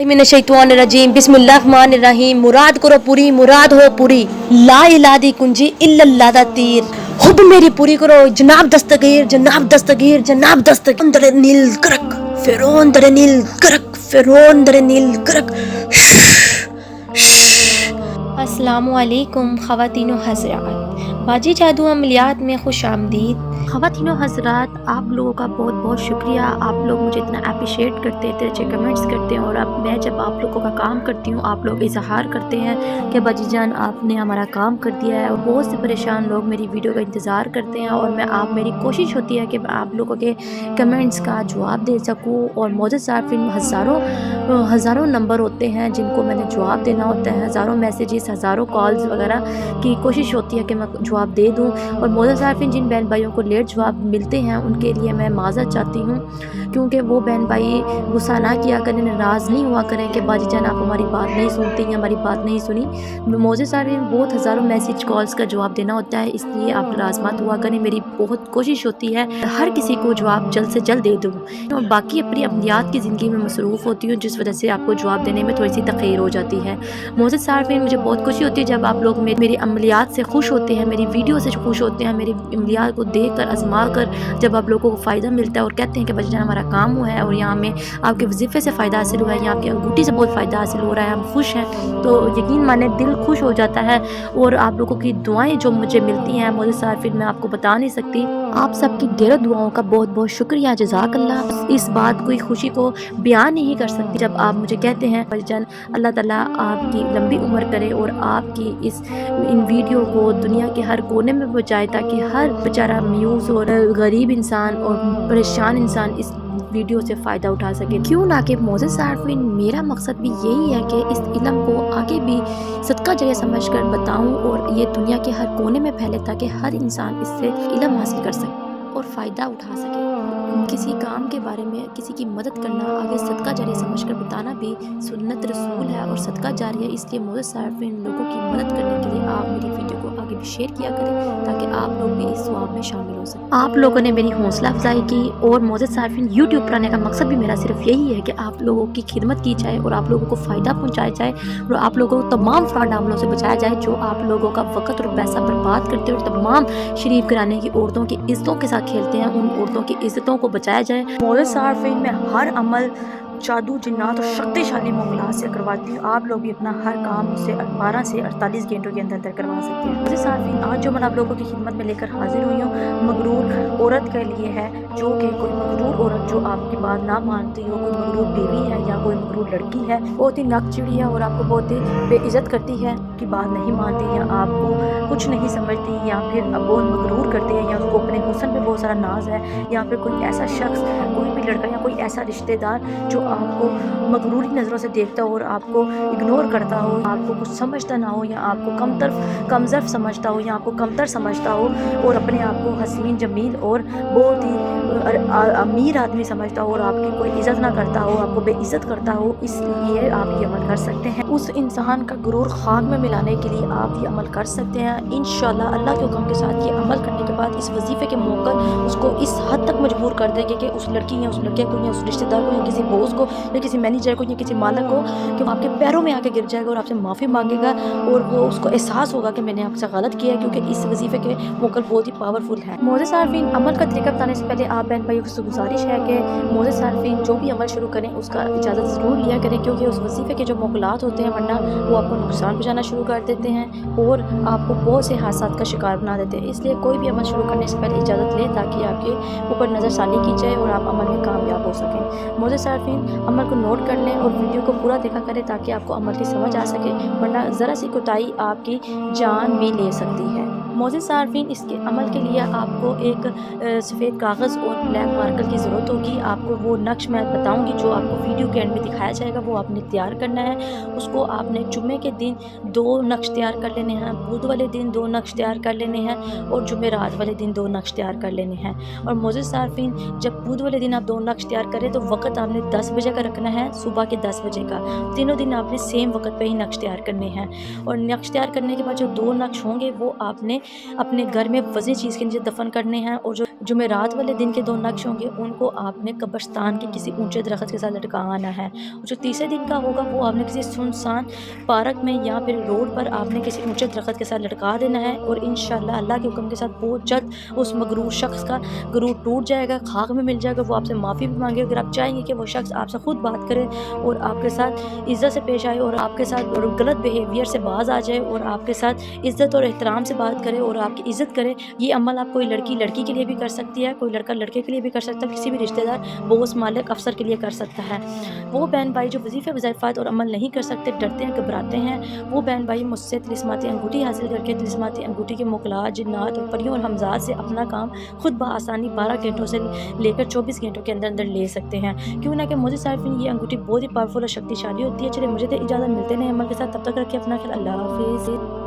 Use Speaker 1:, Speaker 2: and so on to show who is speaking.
Speaker 1: मिनश्शैतानिर्रजीम बिस्मिल्लाहिर्रहमानिर्रहीम। मुराद करो पूरी, मुराद हो पूरी। ला इलाहा दी कुंजी इल्लल्लाह दा तीर। हुब मेरी पूरी करो जनाब दस्तगीर, जनाब दस्तगीर, जनाब दस्तगीर। अंदर नील करक फिरौन दर नील करक फिरौन दर नील करक। अस्सलामु अलैकुम ख़वातीनो हज़रात, बाजी जादू अमलियात में खुश आमदीद। ख़वातीनो हज़रात, आप लोगों का बहुत बहुत शुक्रिया। आप लोग मुझे इतना अप्रिशिएट करते हैं, इतने अच्छे कमेंट्स करते हैं। और अब मैं जब आप लोगों का काम करती हूँ, आप लोग इजहार करते हैं कि बाजी जान आपने हमारा काम कर दिया है। और बहुत से परेशान लोग मेरी वीडियो का इंतज़ार करते हैं और मेरी कोशिश होती है कि मैं आप लोगों के कमेंट्स का जवाब दे सकूँ। और मौजूद सार्फिन हज़ारों नंबर होते हैं जिनको मैंने जवाब देना होता है, हज़ारों मैसेजेस, हज़ारों कॉल्स वगैरह की कोशिश होती है कि मैं जवाब दे दूँ। और मौजूद सार्फिन जिन बहन भाइयों को लेट जवाब मिलते हैं उनके लिए मैं माज़रत चाहती हूँ, क्योंकि वो बहन भाई गुस्सा ना किया करें, नाराज़ नहीं हुआ करें कि बाजी जान आप हमारी बात नहीं सुनती या हमारी बात नहीं सुनी। मौजूद सार्फिन बहुत हज़ारों मैसेज कॉल्स का जवाब देना होता है, इसलिए आप नाराज़ मत हुआ करें। मेरी बहुत कोशिश होती है हर किसी को जवाब जल्द से जल्द दे दूँ। और बाकी अपनी अमलियात की ज़िंदगी में मसरूफ़ होती हूँ, जिस वजह से आपको जवाब देने में थोड़ी सी तख़ीर हो जाती है। मौजूद सार्फिन, मुझे बहुत खुशी होती है जब आप लोग मेरी अमलियात से खुश होते हैं, मेरी वीडियो से खुश होते हैं, मेरी अमलियात को देख कर आजमा कर जब आप लोगों को फ़ायदा मिलता है और कहते हैं कि बच्चा हमारा काम हुआ है और यहाँ हमें आपके वजीफ़े से फ़ायदा हासिल हुआ है, यहाँ आपकी अंगूठी से बहुत फ़ायदा हासिल हो रहा है, हम खुश हैं, तो यकीन माने दिल खुश हो जाता है। और आप लोगों की दुआएँ जो मुझे मिलती हैं मौजूद सार्फिन, मैं आपको बता नहीं सकती। आप सबकी ढेरों दुआओं का बहुत बहुत शुक्रिया, जज़ाकल्लाह। इस बात की खुशी को बयान नहीं कर सकती जब आप मुझे कहते हैं भाईजान अल्लाह ताला आपकी लंबी उम्र करे और आपकी इन वीडियो को दुनिया के हर कोने में पहुँचाए, ताकि हर बेचारा म्यूज़ और गरीब इंसान और परेशान इंसान इस वीडियो से फ़ायदा उठा सके। क्यों ना कि मौजूद सार्फिन, मेरा मकसद भी यही है कि इस इल्म को आगे भी सदका जरिया समझ कर बताऊँ और ये दुनिया के हर कोने में फैले, ताकि हर इंसान इससे इल्म हासिल कर सके और फ़ायदा उठा सके। किसी काम के बारे में किसी की मदद करना, आगे सदका जारिया समझकर बताना भी सुन्नत रसूल है और सदका जारिया। इसलिए मौजूद सार्फिन, लोगों की मदद करने के लिए आप मेरी वीडियो को आगे भी शेयर किया करें, ताकि आप लोग भी इस सवाब में शामिल हो सकें। आप लोगों ने मेरी हौसला अफजाई की। और मौजूद सार्फिन, यूट्यूब पर आने का मकसद भी मेरा सिर्फ यही है कि आप लोगों की खिदमत की जाए और आप लोगों को फ़ायदा पहुँचाया जाए और आप लोगों को तमाम फ्रॉड अमलों से बचाया जाए जो आप लोगों का वक़्त और पैसा बर्बाद करते हैं और तमाम शरीफ घराने की औरतों की इज़्ज़तों के साथ खेलते हैं, उन औरतों की इज़्ज़तों को बचाया जाए। मौजूद सार्फिन में हर अमल जादू, जिन्नात और शक्तिशाली मामलात से करवाती हूँ। आप लोग भी अपना हर काम मुझसे 12 से 48 घंटों के अंदर करवा सकते हैं। मुझे सार्फिन, आज जो मैं आप लोगों की खिदमत में लेकर हाजिर हुई हूँ, मगरूर औरत के लिए है, जो कि कोई मगरूर औरत जो आपकी बात ना मानती हो, कोई मगरूर बीवी है या कोई मगरूर लड़की है, बहुत ही नकचिड़ी है और आपको बहुत ही बेइज्जत करती है, की बात नहीं मानती या आपको कुछ नहीं समझती, या फिर बहुत मगरूर करती है, या उसको अपने हुस्न पे बहुत सारा नाज है, या फिर कोई ऐसा शख्स, कोई भी लड़का या कोई ऐसा रिश्तेदार जो आपको मगरूरी नज़रों से देखता हो और आपको इग्नोर करता हो, आपको कुछ समझता ना हो, या आपको कमज़र्फ समझता हो, या आपको कमतर समझता हो, और अपने आप को हसीन, जमील और बहुत ही अमीर आदमी समझता हो और आपकी कोई इज़्ज़त ना करता हो, आपको बेइज्जत करता हो, इसलिए आप ये अमल कर सकते हैं। उस इंसान का गुरूर खाक में मिलाने के लिए आप ये अमल कर सकते हैं। इंशाअल्लाह अल्लाह के हुक्म के साथ ये अमल करने के बाद इस वजीफ़े के मौका उसको इस हद तक मजबूर कर देंगे कि उस लड़की या उस लड़के को या उस रिश्तेदार को या किसी बॉस को या किसी मैनेजर को या किसी मालिक को, कि वो आपके पैरों में आके गिर जाएगा और आपसे माफ़ी मांगेगा और वो उसको एहसास होगा कि मैंने आपसे गलत किया है, क्योंकि इस वजीफ़े के मौका बहुत ही पावरफुल है। मौजूद सार्फिन, अमल का तरीका बताने से पहले आप बहन भाइयों से गुजारिश है कि मौजूद सार्फिन जो भी अमल शुरू करें उसका इजाज़त ज़रूर लिया करें, क्योंकि उस वजीफ़े के जो मौकलात होते हैं वरना वो आपको नुकसान पहुँचाना शुरू कर देते हैं और आपको बहुत से हादसात का शिकार बना देते हैं। इसलिए कोई भी अमल शुरू करने से पहले इजाज़त लें, ताकि आपके ऊपर नज़रसानी की जाए और आप अमल में कामयाब हो सकें। मौजूद सार्फिन, अमल को नोट कर लें और वीडियो को पूरा देखा करें, ताकि आपको अमल की समझ आ सके, वरना ज़रा सी कोताही आपकी जान भी ले सकती है। मौजूद सार्फिन, इसके अमल के लिए आपको एक सफ़ेद कागज़ और ब्लैक मार्कर की ज़रूरत होगी। आपको वो नक्श मैं बताऊंगी जो आपको वीडियो के एंड में दिखाया जाएगा, वो आपने तैयार करना है। उसको आपने जुम्मे के दिन 2 नक्श तैयार कर लेने हैं, बुध वाले दिन 2 नक्श तैयार कर लेने हैं और जुमेरात वाले दिन 2 नक्श तैयार कर लेने हैं। और मौजूद सार्फिन, जब बुध वाले दिन आप 2 नक्श तैयार करें तो वक्त आपने 10 बजे का रखना है, सुबह के 10 बजे का। तीनों दिन आपने सेम वक्त पे ही नक्श तैयार करने हैं। और नक्श तैयार करने के बाद जो 2 नक्श होंगे वो आपने
Speaker 2: اپنے گھر میں وزیں چیز کے نیچے دفن کرنے ہیں، اور جو جمعرات والے دن کے 2 نقش ہوں گے ان کو آپ نے قبرستان کے کسی اونچے درخت کے ساتھ لٹکانا ہے، اور جو تیسرے دن کا ہوگا وہ آپ نے کسی سنسان پارک میں یا پھر روڈ پر آپ نے کسی اونچے درخت کے ساتھ لٹکا دینا ہے، اور انشاءاللہ اللہ کے حکم کے ساتھ بہت جلد اس مغرور شخص کا غرور ٹوٹ جائے گا، خاک میں مل جائے گا، وہ آپ سے معافی بھی مانگے. اگر آپ چاہیں گے کہ وہ شخص آپ سے خود بات کرے اور آپ کے ساتھ عزت سے پیش آئے اور آپ کے ساتھ غلط بیہیویئر سے باز آ جائے اور آپ کے ساتھ عزت اور احترام سے بات کرے اور آپ کی عزت کرے، یہ عمل آپ کوئی لڑکی کے لیے بھی کر سکتی ہے، کوئی لڑکا لڑکے کے لیے بھی کر سکتا ہے، کسی بھی رشتہ دار بوس مالک افسر کے لیے کر سکتا ہے. وہ بہن بھائی جو وظیفے وظائفات اور عمل نہیں کر سکتے، ڈرتے ہیں، گھبراتے ہیں، وہ بہن بھائی مجھ سے طلسماتی انگوٹھی حاصل کر کے طلسماتی انگوٹھی کے موکلات جنات اور پریوں اور حمزات سے اپنا کام خود بآسانی 12 گھنٹوں سے لے کر 24 گھنٹوں کے اندر لے سکتے ہیں. کیوں نہ کہ مجھے صارفین یہ انگوٹھی بہت ہی پاورفل اور شکتی شالی ہوتی ہے. چلے مجھے تو اجازت، ملتے ہیں عمل کے ساتھ، تب تک رکھیں اپنا خیال. اللہ حافظ.